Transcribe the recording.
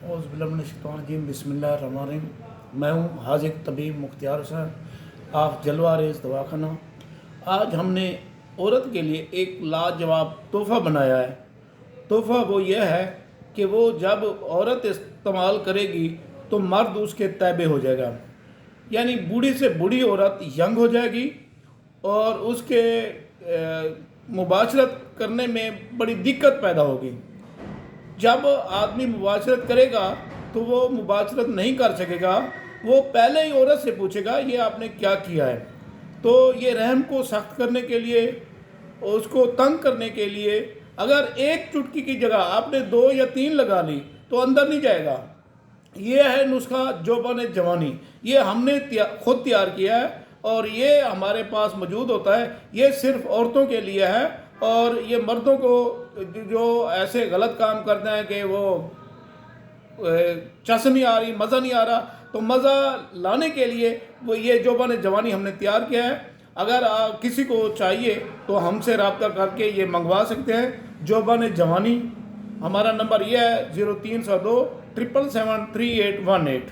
औज़ बिल्लाहि मिनश शैतानिर रजीम बिस्मिल्लाहिर्रहमानिर्रहीम। मैं हूँ हाज़िक तबीब मुख्तियार हुसैन, आप जलवा रेज़ दवाखाना। आज हमने औरत के लिए एक लाजवाब तोहफ़ा बनाया है। तोहफ़ा वो ये है कि वो जब औरत इस्तेमाल करेगी तो मर्द उसके तैबे हो जाएगा, यानी बूढ़ी से बूढ़ी औरत यंग हो जाएगी और उसके मुबाशरत करने में बड़ी दिक्कत पैदा होगी। जब आदमी मुबाशरत करेगा तो वो मुबाशरत नहीं कर सकेगा, वो पहले ही औरत से पूछेगा ये आपने क्या किया है। तो ये रहम को सख्त करने के लिए, उसको तंग करने के लिए, अगर एक चुटकी की जगह आपने 2 या 3 लगा ली तो अंदर नहीं जाएगा। ये है नुस्खा जोबान जवानी। ये हमने खुद तैयार किया है और ये हमारे पास मौजूद होता है। ये सिर्फ औरतों के लिए है और ये मर्दों को जो ऐसे गलत काम करते हैं कि वो चस नहीं आ रही, मज़ा नहीं आ रहा, तो मज़ा लाने के लिए वो ये जोबान जवानी हमने तैयार किया है। अगर किसी को चाहिए तो हमसे रब्ता करके ये मंगवा सकते हैं। जोबान जवानी, हमारा नंबर ये है 0302 777 3818।